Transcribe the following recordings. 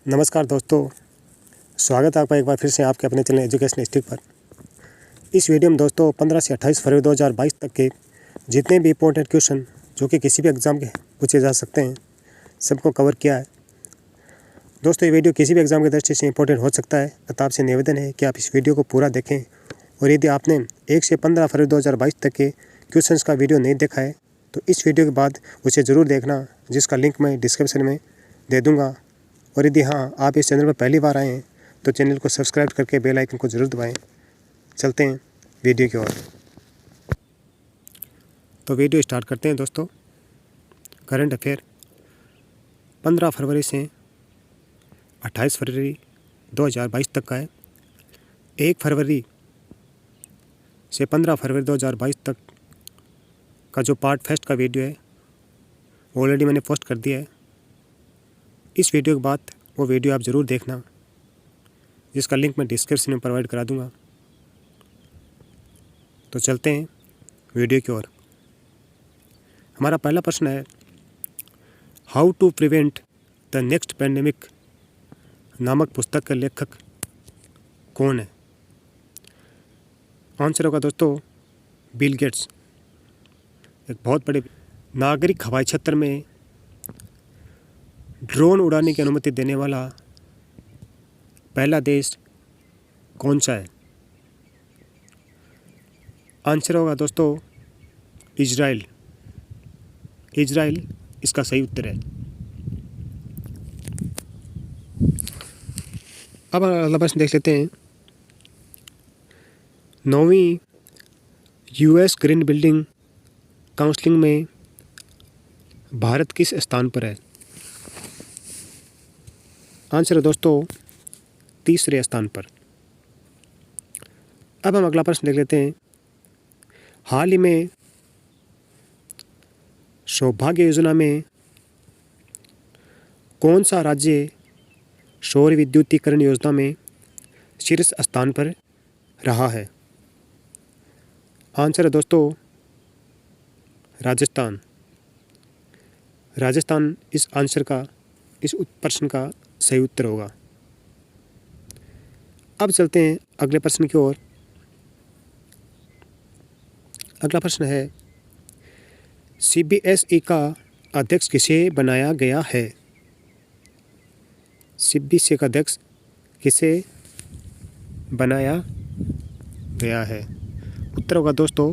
नमस्कार दोस्तों, स्वागत है आपका एक बार फिर से आपके अपने चैनल एजुकेशन स्टिक पर। इस वीडियो में दोस्तों 15 से 28 फरवरी 2022 तक के जितने भी इंपॉर्टेंट क्वेश्चन जो कि किसी भी एग्ज़ाम के पूछे जा सकते हैं, सबको कवर किया है। दोस्तों ये वीडियो किसी भी एग्ज़ाम की दृष्टि से इंपॉर्टेंट हो सकता है, अतः आपसे निवेदन है कि आप इस वीडियो को पूरा देखें। और यदि आपने 1 से 15 फरवरी 2022 तक के क्वेश्चन का वीडियो नहीं देखा है तो इस वीडियो के बाद उसे ज़रूर देखना, जिसका लिंक मैं डिस्क्रिप्शन में दे दूँगा। और यदि आप इस चैनल पर पहली बार आए हैं तो चैनल को सब्सक्राइब करके बेल आइकन को ज़रूर दबाएं। चलते हैं वीडियो की ओर। तो वीडियो स्टार्ट करते हैं दोस्तों। करंट अफेयर 15 फरवरी से 28 फरवरी 2022 तक का है। 1 फरवरी से 15 फरवरी 2022 तक का जो पार्ट फर्स्ट का वीडियो है ऑलरेडी मैंने पोस्ट कर दिया है। इस वीडियो के बाद वो वीडियो आप ज़रूर देखना, जिसका लिंक मैं डिस्क्रिप्शन में प्रोवाइड करा दूंगा। तो चलते हैं वीडियो की ओर। हमारा पहला प्रश्न है, how to prevent the next pandemic नामक पुस्तक के लेखक कौन है? आंसर होगा दोस्तों बिल गेट्स। एक बहुत बड़े नागरिक हवाई क्षेत्र में ड्रोन उड़ाने की अनुमति देने वाला पहला देश कौन सा है? आंसर होगा दोस्तों इजराइल। इजराइल इसका सही उत्तर है। अब अगला प्रश्न देख लेते हैं। 9वीं यूएस ग्रीन बिल्डिंग काउंसिलिंग में भारत किस स्थान पर है? आंसर है दोस्तों तीसरे स्थान पर। अब हम अगला प्रश्न देख लेते हैं। हाल ही में सौभाग्य योजना में कौन सा राज्य सौर विद्युतीकरण योजना में शीर्ष स्थान पर रहा है? आंसर है दोस्तों राजस्थान। राजस्थान इस प्रश्न का सही उत्तर होगा। अब चलते हैं अगले प्रश्न की ओर। अगला प्रश्न है, सीबीएसई का अध्यक्ष किसे बनाया गया है? सीबीएसई का अध्यक्ष किसे बनाया गया है? उत्तर होगा दोस्तों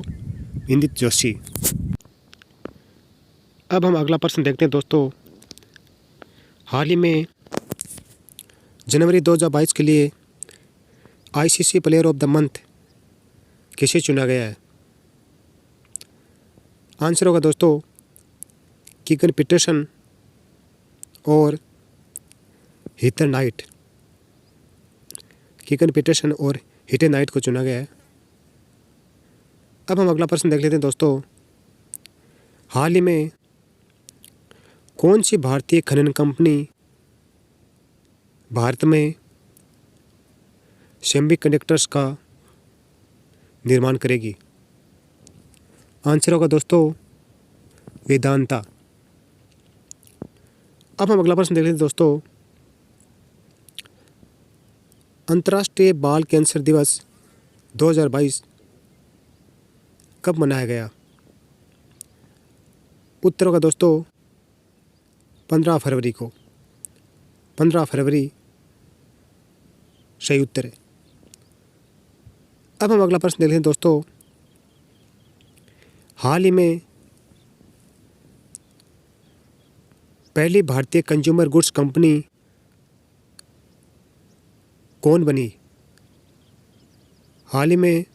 विनीत जोशी। अब हम अगला प्रश्न देखते हैं दोस्तों। हाल ही में जनवरी 2022 के लिए ICC player of the month किसे चुना गया है? आंसर होगा दोस्तों कीगन पीटरसन और हीथर नाइट। कीगन पीटरसन और हीथर नाइट को चुना गया है। अब हम अगला प्रश्न देख लेते हैं दोस्तों। हाल ही में कौन सी भारतीय खनन कंपनी भारत में सेमीकंडक्टर्स का निर्माण करेगी? आंसर होगा दोस्तों वेदांता। अब हम अगला प्रश्न देख लेते हैं दोस्तों। अंतर्राष्ट्रीय बाल कैंसर दिवस 2022 कब मनाया गया? उत्तर होगा दोस्तों 15 फरवरी को। 15 फरवरी सही उत्तर है। अब हम अगला प्रश्न देख लेते हैं दोस्तों। हाल ही में पहली भारतीय कंज्यूमर गुड्स कंपनी कौन बनी? हाल ही में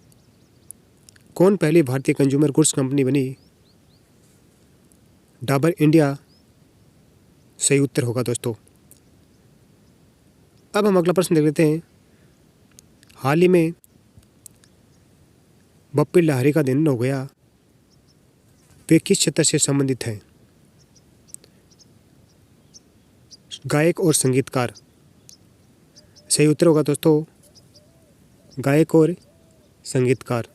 कौन पहली भारतीय कंज्यूमर गुड्स कंपनी बनी? डाबर इंडिया सही उत्तर होगा दोस्तों। अब हम अगला प्रश्न देख लेते हैं। हाल ही में बप्पी लाहिरी का दिन हो गया, वे किस क्षेत्र से संबंधित हैं? गायक और संगीतकार। सही उत्तर होगा दोस्तों गायक और संगीतकार।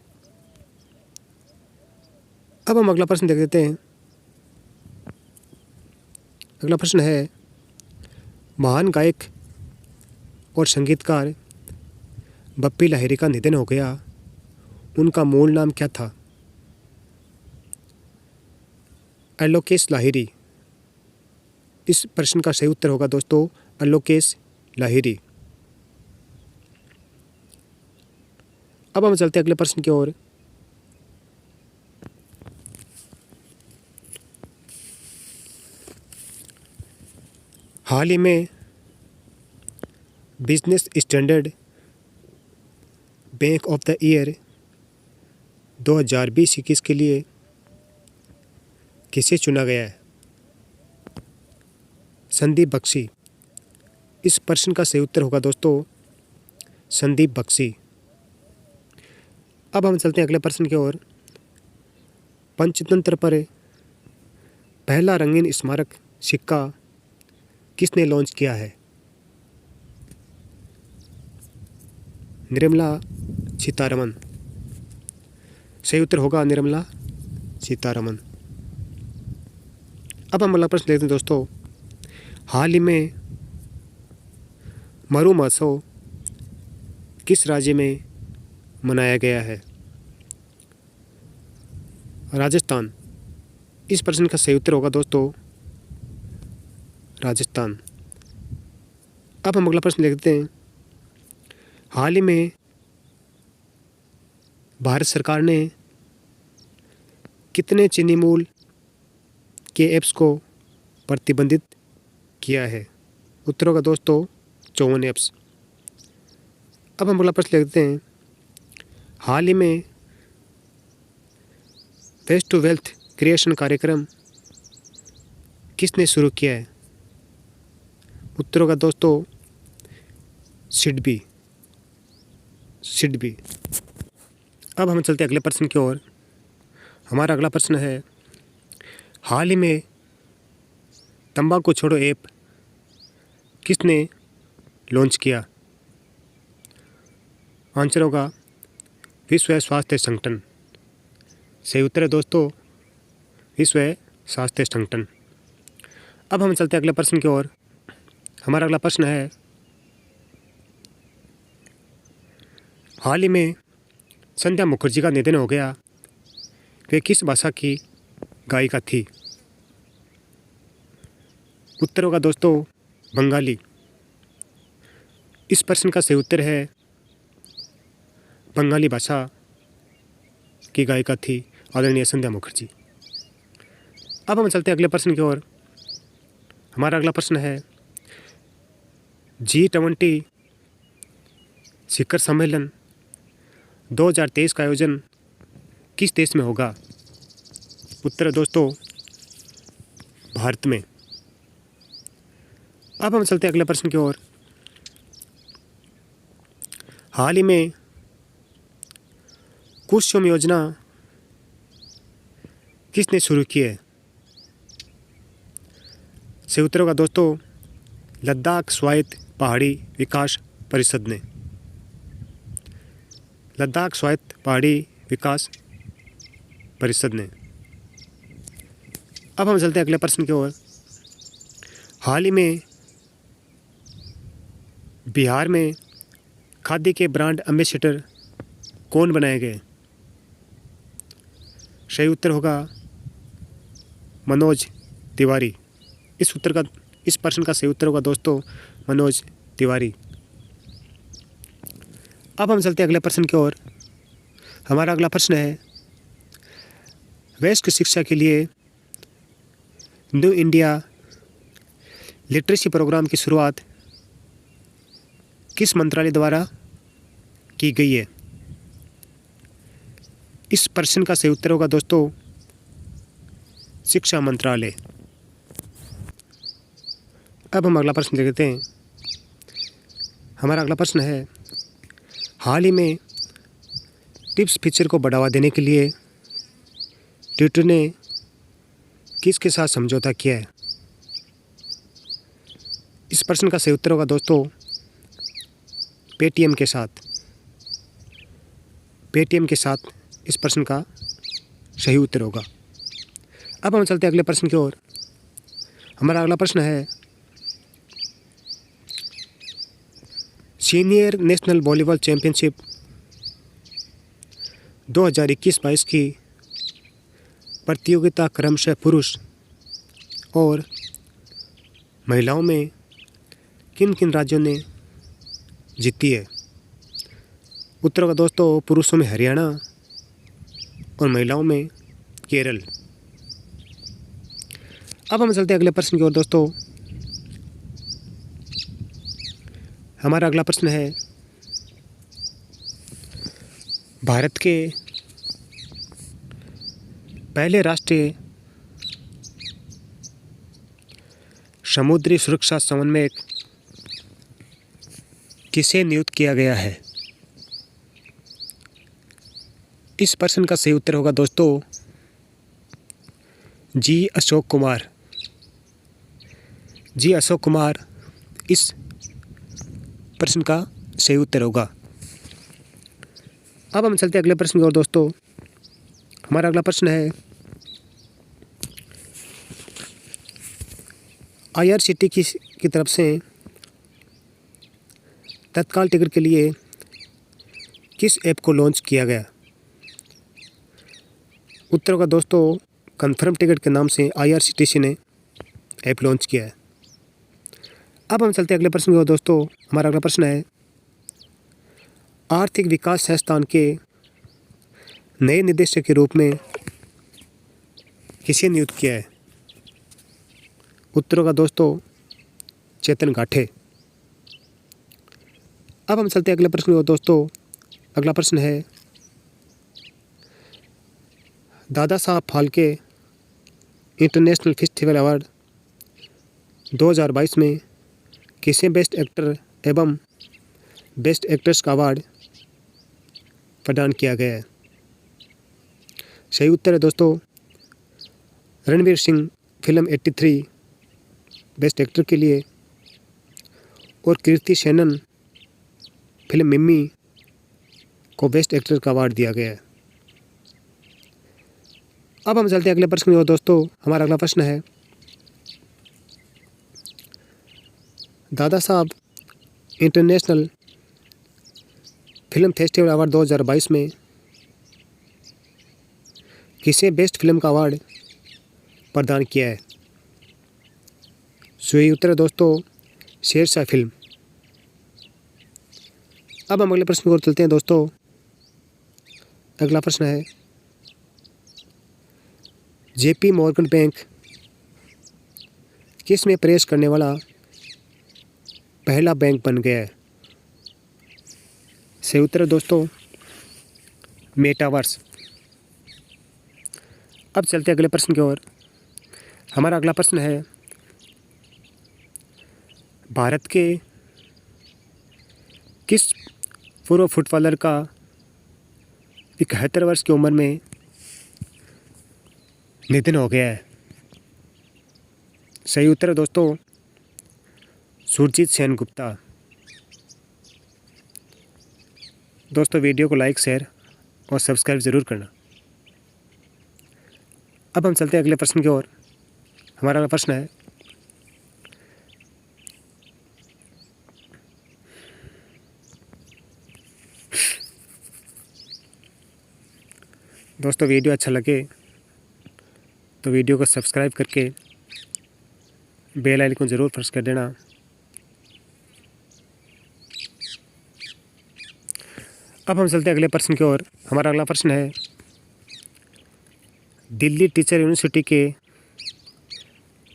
अब हम अगला प्रश्न देख लेते हैं। अगला प्रश्न है, महान गायक और संगीतकार बप्पी लाहिरी का निधन हो गया, उनका मूल नाम क्या था? अलोकेश लाहिरी। इस प्रश्न का सही उत्तर होगा दोस्तों अलोकेश लाहिरी। अब हम चलते हैं अगले प्रश्न की ओर। हाल ही में business standard bank of the year 2020-21 के लिए किसे चुना गया है? संदीप बख्शी। इस प्रश्न का सही उत्तर होगा दोस्तों संदीप बख्शी। अब हम चलते हैं अगले प्रश्न की ओर। पंचतंत्र पर पहला रंगीन स्मारक सिक्का किसने लॉन्च किया है? निर्मला सीतारमन। सही उत्तर होगा निर्मला सीतारमन। अब हम अगला प्रश्न देखते हैं दोस्तों। हाल ही में मरु महोत्सव किस राज्य में मनाया गया है? राजस्थान। इस प्रश्न का सही उत्तर होगा दोस्तों राजस्थान। अब हम अगला प्रश्न देखते हैं। हाल ही में भारत सरकार ने कितने चीनी मूल के ऐप्स को प्रतिबंधित किया है? उत्तर होगा दोस्तों 54 ऐप्स। अब हम अगला प्रश्न देखते हैं। हाल ही में वेस्ट टू वेल्थ क्रिएशन कार्यक्रम किसने शुरू किया है? उत्तर होगा दोस्तों सिडबी। अब हम चलते हैं अगले प्रश्न की ओर। हमारा अगला प्रश्न है। हाल ही में तंबाकू छोड़ो ऐप किसने लॉन्च किया? आंसर होगा विश्व स्वास्थ्य संगठन। सही उत्तर है दोस्तों विश्व स्वास्थ्य संगठन। अब हम चलते हैं अगले प्रश्न की ओर। हमारा अगला प्रश्न है। हाल ही में संध्या मुखर्जी का निधन हो गया, वे किस भाषा की गायिका थी? उत्तर होगा दोस्तों बंगाली। इस प्रश्न का सही उत्तर है बंगाली भाषा की गायिका थी आदरणीय संध्या मुखर्जी। अब हम चलते हैं अगले प्रश्न की ओर। हमारा अगला प्रश्न है। G20 शिखर सम्मेलन 2023 का आयोजन किस देश में होगा? उत्तर है दोस्तों भारत में। अब हम चलते हैं अगले प्रश्न की ओर। हाल ही में कुसुम योजना किसने शुरू की है? सही उत्तर होगा दोस्तों लद्दाख स्वायत्त पहाड़ी विकास परिषद ने। लद्दाख स्वायत्त पहाड़ी विकास परिषद ने। अब हम चलते हैं अगले प्रश्न की ओर। हाल ही में बिहार में खादी के ब्रांड एम्बेसडर कौन बनाए गए? सही उत्तर होगा मनोज तिवारी। इस प्रश्न का सही उत्तर होगा दोस्तों मनोज तिवारी। अब हम चलते हैं अगले प्रश्न की ओर। हमारा अगला प्रश्न है। वयस्क शिक्षा के लिए न्यू इंडिया लिटरेसी प्रोग्राम की शुरुआत किस मंत्रालय द्वारा की गई है? इस प्रश्न का सही उत्तर होगा दोस्तों शिक्षा मंत्रालय। अब हम अगला प्रश्न देखते हैं। हमारा अगला प्रश्न है। हाल ही में टिप्स फीचर को बढ़ावा देने के लिए ट्विटर ने किसके साथ समझौता किया है? इस प्रश्न का सही उत्तर होगा दोस्तों पेटीएम के साथ। पेटीएम के साथ इस प्रश्न का सही उत्तर होगा। अब हम चलते हैं अगले प्रश्न की ओर। हमारा अगला प्रश्न है। सीनियर नेशनल वॉलीबॉल चैंपियनशिप 2021-22 की प्रतियोगिता क्रमशः पुरुष और महिलाओं में किन किन राज्यों ने जीती है? उत्तर होगा दोस्तों पुरुषों में हरियाणा और महिलाओं में केरल। अब हम चलते हैं अगले प्रश्न की ओर दोस्तों। हमारा अगला प्रश्न है, भारत के पहले राष्ट्रीय समुद्री सुरक्षा समन्वयक किसे नियुक्त किया गया है? इस प्रश्न का सही उत्तर होगा दोस्तों जी अशोक कुमार। जी अशोक कुमार इस प्रश्न का सही उत्तर होगा। अब हम चलते हैं अगले प्रश्न की ओर दोस्तों। हमारा अगला प्रश्न है, IRCTC की तरफ से तत्काल टिकट के लिए किस ऐप को लॉन्च किया गया? उत्तर होगा दोस्तों कन्फर्म टिकट के नाम से IRCTC ने ऐप लॉन्च किया है। अब हम चलते हैं अगले प्रश्न की ओर दोस्तों। हमारा अगला प्रश्न है, आर्थिक विकास संस्थान के नए निदेशक के रूप में किसे नियुक्त किया है? उत्तर होगा दोस्तों चेतन गाठे। अब हम चलते हैं अगले प्रश्न की ओर दोस्तों। अगला प्रश्न है, Dada Saheb Phalke international festival award 2022 में किसे बेस्ट एक्टर एवं बेस्ट एक्ट्रेस का अवार्ड प्रदान किया गया है? सही उत्तर है दोस्तों Ranveer Singh film 83 best actor के लिए और कीर्ति सेनन फिल्म मिम्मी को बेस्ट एक्टर का अवार्ड दिया गया है। अब हम चलते हैं अगले प्रश्न की ओर दोस्तों। हमारा अगला प्रश्न है, Dada Saheb international film festival award 2022 में किसे बेस्ट फिल्म का अवार्ड प्रदान किया है? सही उत्तर है दोस्तों शेरशाह फिल्म। अब हम अगले प्रश्न की ओर चलते हैं दोस्तों। अगला प्रश्न है, JP मॉर्गन बैंक किस में प्रवेश करने वाला पहला बैंक बन गया है? सही उत्तर है दोस्तों मेटावर्स। अब चलते हैं अगले प्रश्न की ओर। हमारा अगला प्रश्न है, भारत के किस पूर्व फुटबॉलर का 71 वर्ष की उम्र में निधन हो गया है? सही उत्तर है दोस्तों सुरजीत सेनगुप्ता। दोस्तों वीडियो को लाइक शेयर और सब्सक्राइब ज़रूर करना। अब हम चलते हैं अगले प्रश्न की ओर। हमारा अगला प्रश्न है, दोस्तों वीडियो अच्छा लगे तो वीडियो को सब्सक्राइब करके बेल आइकन ज़रूर प्रेस कर देना। अब हम चलते हैं अगले प्रश्न की ओर। हमारा अगला प्रश्न है, दिल्ली टीचर यूनिवर्सिटी के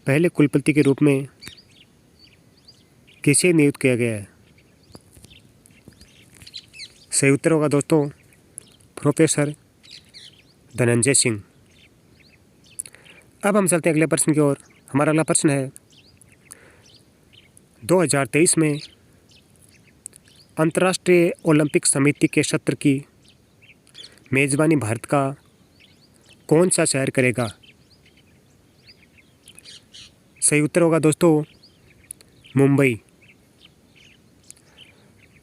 पहले कुलपति के रूप में किसे नियुक्त किया गया है? सही उत्तर होगा दोस्तों प्रोफेसर धनंजय सिंह। अब हम चलते हैं अगले प्रश्न की ओर। हमारा अगला प्रश्न है, 2023 में अंतर्राष्ट्रीय ओलंपिक समिति के सत्र की मेज़बानी भारत का कौन सा शहर करेगा? सही उत्तर होगा दोस्तों मुंबई।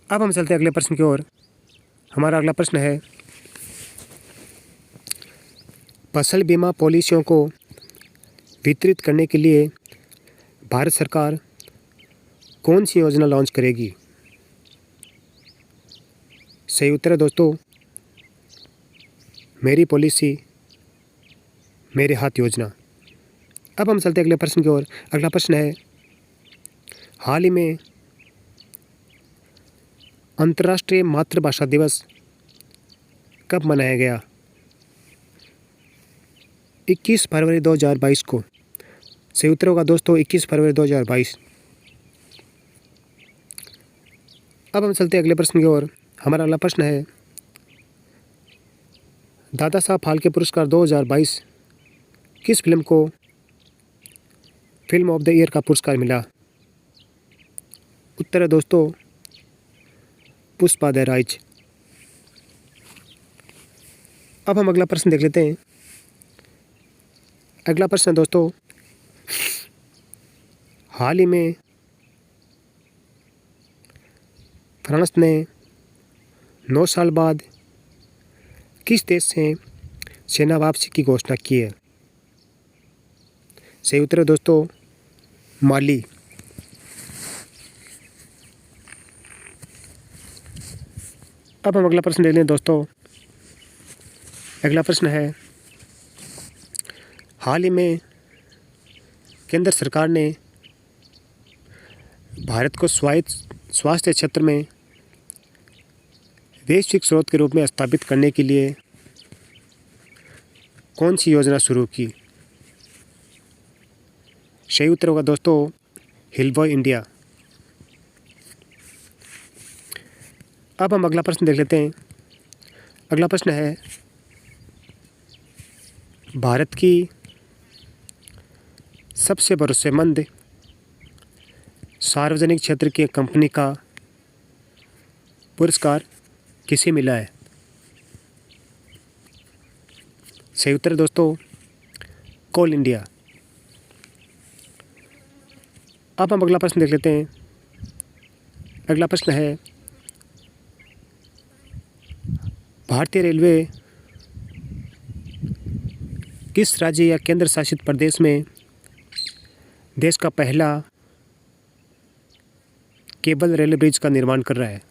अब हम चलते हैं अगले प्रश्न की ओर। हमारा अगला प्रश्न है, फसल बीमा पॉलिसियों को वितरित करने के लिए भारत सरकार कौन सी योजना लॉन्च करेगी? सही उत्तर है दोस्तों मेरी पॉलिसी मेरे हाथ योजना। अब हम चलते हैं अगले प्रश्न की ओर। अगला प्रश्न है, हाल ही में अंतर्राष्ट्रीय मातृभाषा दिवस कब मनाया गया? 21 फरवरी 2022 को। सही उत्तर होगा दोस्तों 21 फरवरी 2022। अब हम चलते हैं अगले प्रश्न की ओर। हमारा अगला प्रश्न है, दादा साहब फाल्के पुरस्कार 2022 किस फिल्म को फिल्म ऑफ द ईयर का पुरस्कार मिला? उत्तर है दोस्तों पुष्पा द राइज। अब हम अगला प्रश्न देख लेते हैं। अगला प्रश्न है दोस्तों, हाल ही में फ्रांस ने 9 साल बाद किस देश से सेना वापसी की घोषणा की है? सही उत्तर है दोस्तों माली। अब हम अगला प्रश्न देख लें दोस्तों। अगला प्रश्न है, हाल ही में केंद्र सरकार ने भारत को स्वास्थ्य क्षेत्र में वैश्विक स्रोत के रूप में स्थापित करने के लिए कौन सी योजना शुरू की? सही उत्तर होगा दोस्तों हिलबॉय इंडिया। अब हम अगला प्रश्न देख लेते हैं। अगला प्रश्न है, भारत की सबसे भरोसेमंद सार्वजनिक क्षेत्र की कंपनी का पुरस्कार किसे मिला है? सही उत्तर है दोस्तों कोल इंडिया। अब हम अगला प्रश्न देख लेते हैं। अगला प्रश्न है, भारतीय रेलवे किस राज्य या केंद्र शासित प्रदेश में देश का पहला केबल रेल ब्रिज का निर्माण कर रहा है?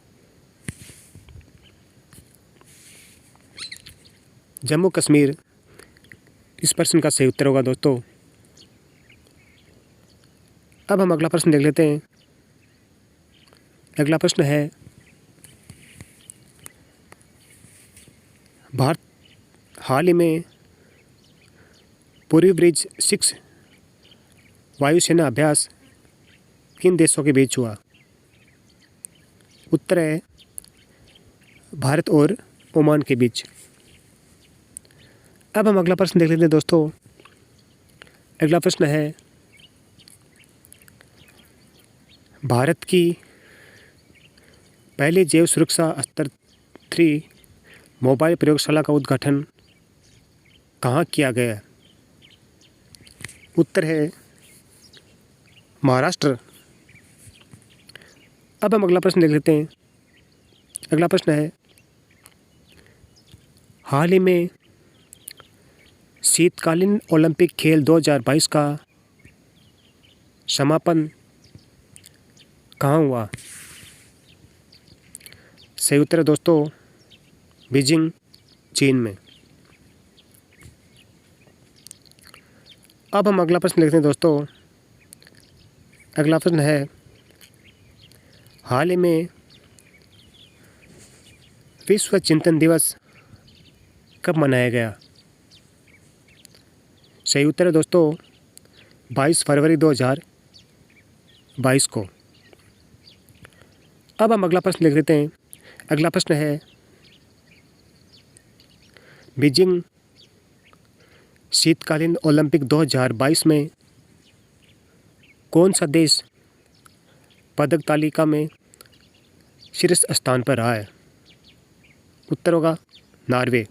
जम्मू कश्मीर इस प्रश्न का सही उत्तर होगा दोस्तों। अब हम अगला प्रश्न देख लेते हैं। अगला प्रश्न है, भारत हाल ही में पूर्वी ब्रिज 6 वायुसेना अभ्यास किन देशों के बीच हुआ? उत्तर है भारत और ओमान के बीच। अब हम अगला प्रश्न देख लेते हैं दोस्तों। अगला प्रश्न है, भारत की पहली जैव सुरक्षा स्तर 3 मोबाइल प्रयोगशाला का उद्घाटन कहाँ किया गया? उत्तर है महाराष्ट्र। अब हम अगला प्रश्न देख लेते हैं। अगला प्रश्न है, हाल ही में शीतकालीन ओलंपिक खेल 2022 का समापन कहाँ हुआ? सही उत्तर है दोस्तों बीजिंग चीन में। अब हम अगला प्रश्न लिखते हैं दोस्तों। अगला प्रश्न है, हाल ही में विश्व चिंतन दिवस कब मनाया गया? सही उत्तर है दोस्तों 22 फरवरी 2022 को। अब हम अगला प्रश्न लिख लेते हैं। अगला प्रश्न है, बीजिंग शीतकालीन ओलंपिक 2022 में कौन सा देश पदक तालिका में शीर्ष स्थान पर रहा है? उत्तर होगा नॉर्वे।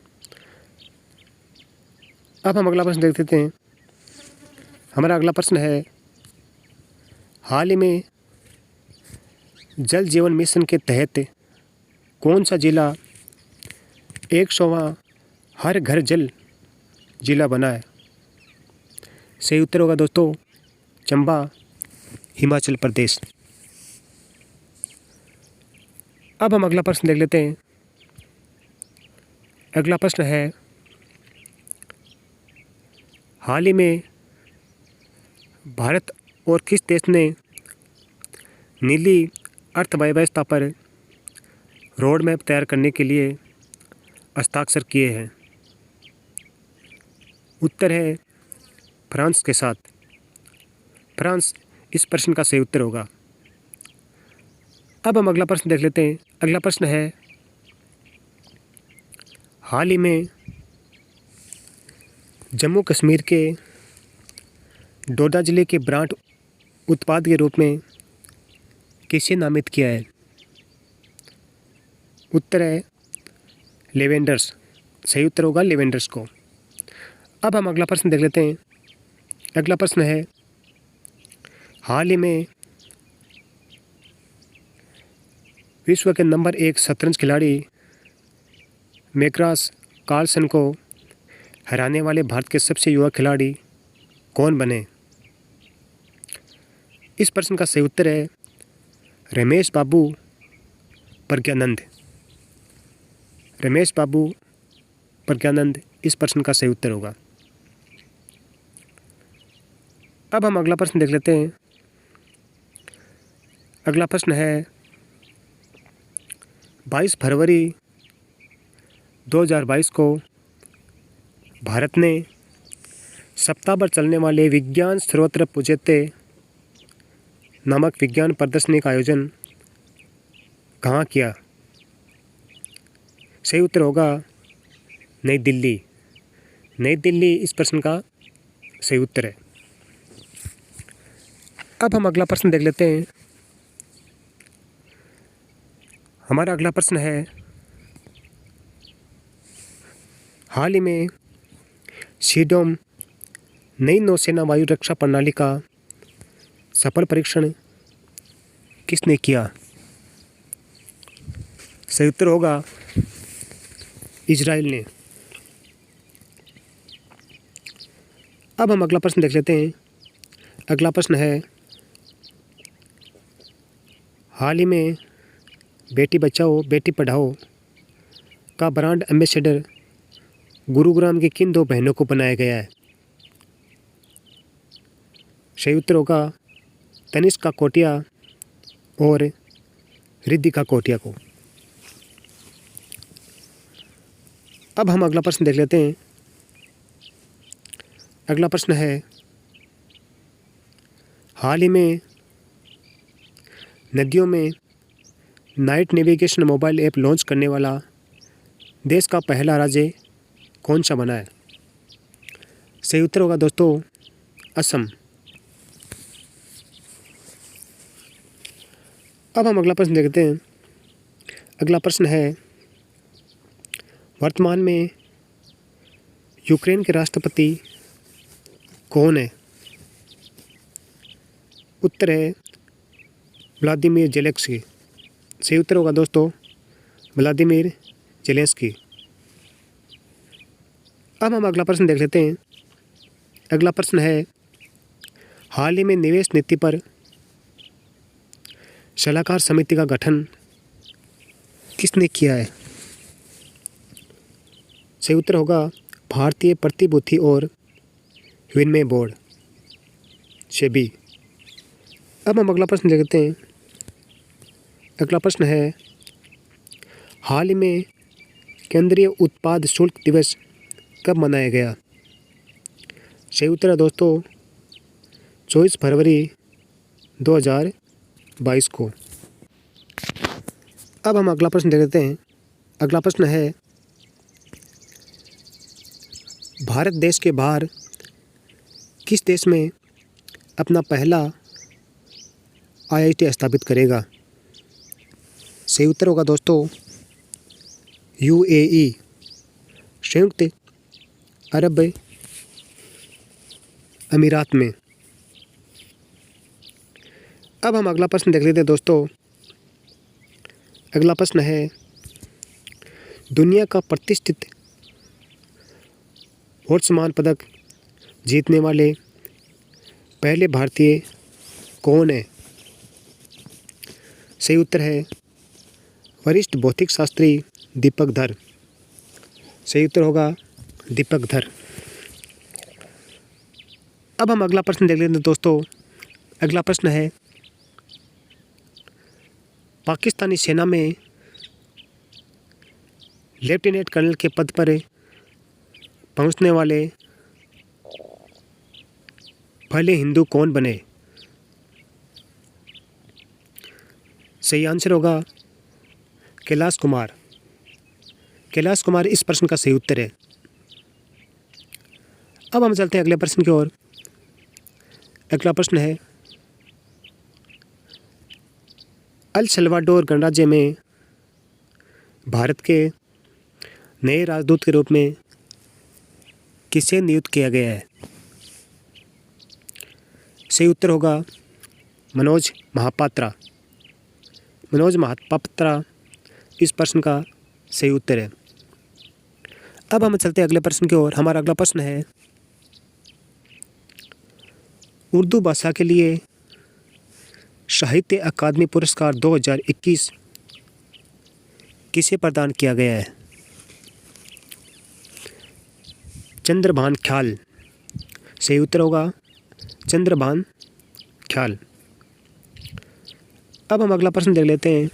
अब हम अगला प्रश्न देख लेते हैं। हमारा अगला प्रश्न है, हाल ही में जल जीवन मिशन के तहत कौन सा जिला 100वां हर घर जल जिला बना है? सही उत्तर होगा दोस्तों चंबा हिमाचल प्रदेश। अब हम अगला प्रश्न देख लेते हैं। अगला प्रश्न है, हाल ही में भारत और किस देश ने नीली अर्थव्यवस्था पर रोड मैप तैयार करने के लिए हस्ताक्षर किए हैं? उत्तर है फ्रांस के साथ। फ्रांस इस प्रश्न का सही उत्तर होगा। अब हम अगला प्रश्न देख लेते हैं। अगला प्रश्न है, हाल ही में जम्मू कश्मीर के डोडा जिले के ब्रांड उत्पाद के रूप में किसे नामित किया है? उत्तर है लेवेंडर्स। सही उत्तर होगा लेवेंडर्स को। अब हम अगला प्रश्न देख लेते हैं। अगला प्रश्न है, हाल ही में विश्व के नंबर 1 शतरंज खिलाड़ी मैग्नस कार्लसन को हराने वाले भारत के सबसे युवा खिलाड़ी कौन बने? इस प्रश्न का सही उत्तर है रमेश बाबू प्रज्ञानंद। रमेश बाबू प्रज्ञानंद इस प्रश्न का सही उत्तर होगा। अब हम अगला प्रश्न देख लेते हैं। अगला प्रश्न है, 22 फरवरी 2022 को भारत ने सप्ताह भर चलने वाले विज्ञान सर्वत्र पूज्यते नामक विज्ञान प्रदर्शनी का आयोजन कहाँ किया? सही उत्तर होगा नई दिल्ली। नई दिल्ली इस प्रश्न का सही उत्तर है। अब हम अगला प्रश्न देख लेते हैं। हमारा अगला प्रश्न है, हाल ही में सीडोम नई नौसेना वायु रक्षा प्रणाली का सफल परीक्षण किसने किया? सही उत्तर होगा इजराइल ने। अब हम अगला प्रश्न देख लेते हैं। अगला प्रश्न है, हाल ही में बेटी बचाओ बेटी पढ़ाओ का ब्रांड एम्बेसडर गुरुग्राम की किन 2 बहनों को बनाया गया है? सही उत्तर होगा तनिष्का कोटिया और रिद्धिका कोटिया को। अब हम अगला प्रश्न देख लेते हैं। अगला प्रश्न है, हाल ही में नदियों में night navigation mobile app launch करने वाला देश का पहला राज्य कौन सा बना है? सही उत्तर होगा दोस्तों असम। अब हम अगला प्रश्न देखते हैं। अगला प्रश्न है, वर्तमान में यूक्रेन के राष्ट्रपति कौन है? उत्तर है व्लादिमीर जेलेंस्की। सही उत्तर होगा दोस्तों व्लादिमीर जेलेंस्की। अब हम अगला प्रश्न देख लेते हैं। अगला प्रश्न है, हाल ही में निवेश नीति पर सलाहकार समिति का गठन किसने किया है? सही उत्तर होगा भारतीय प्रतिभूति और विनिमय बोर्ड सेबी। अब हम अगला प्रश्न देखते हैं। अगला प्रश्न है, हाल ही में केंद्रीय उत्पाद शुल्क दिवस कब मनाया गया? सही उत्तर है दोस्तों 24 फरवरी 2022 को। अब हम अगला प्रश्न देखते हैं। अगला प्रश्न है, भारत देश के बाहर किस देश में अपना पहला IIT स्थापित करेगा? सही उत्तर होगा दोस्तों UAE संयुक्त अरब अमीरात में। अब हम अगला प्रश्न देख लेते हैं दोस्तों। अगला प्रश्न है, दुनिया का प्रतिष्ठित हॉर्समान पदक जीतने वाले पहले भारतीय कौन है? सही उत्तर है वरिष्ठ भौतिक शास्त्री दीपक धर। सही उत्तर होगा दीपक धर। अब हम अगला प्रश्न देख लेते हैं दोस्तों। अगला प्रश्न है, पाकिस्तानी सेना में लेफ्टिनेंट कर्नल के पद पर पहुंचने वाले पहले हिंदू कौन बने? सही आंसर होगा कैलाश कुमार। कैलाश कुमार इस प्रश्न का सही उत्तर है। अब हम चलते हैं अगले प्रश्न की ओर। अगला प्रश्न है, अल सल्वाडोर गणराज्य में भारत के नए राजदूत के रूप में किसे नियुक्त किया गया है? सही उत्तर होगा मनोज महापात्रा। मनोज महापात्रा इस प्रश्न का सही उत्तर है। अब हम चलते हैं अगले प्रश्न की ओर। हमारा अगला प्रश्न है, उर्दू भाषा के लिए साहित्य अकादमी पुरस्कार 2021 किसे प्रदान किया गया है? चंद्रभान ख्याल। सही उत्तर होगा चंद्रभान ख्याल। अब हम अगला प्रश्न देख लेते हैं।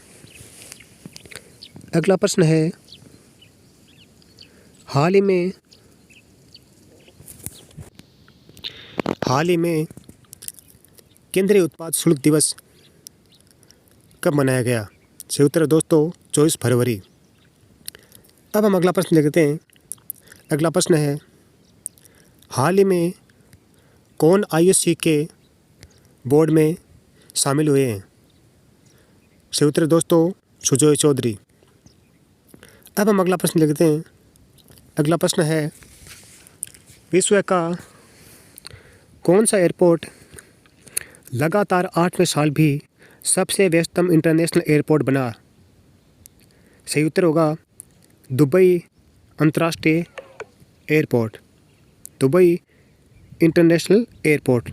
अगला प्रश्न है, हाल ही में केंद्रीय उत्पाद शुल्क दिवस कब मनाया गया? सही उत्तर है दोस्तों 24 फरवरी। अब हम अगला प्रश्न देखते हैं। अगला प्रश्न है, हाल ही में कौन IOC के बोर्ड में शामिल हुए हैं? सही उत्तर है दोस्तों सुजॉय चौधरी। अब हम अगला प्रश्न देखते हैं। अगला प्रश्न है, विश्व का कौन सा एयरपोर्ट लगातार 8वें साल भी सबसे व्यस्ततम इंटरनेशनल एयरपोर्ट बना? सही उत्तर होगा दुबई अंतर्राष्ट्रीय एयरपोर्ट, दुबई इंटरनेशनल एयरपोर्ट।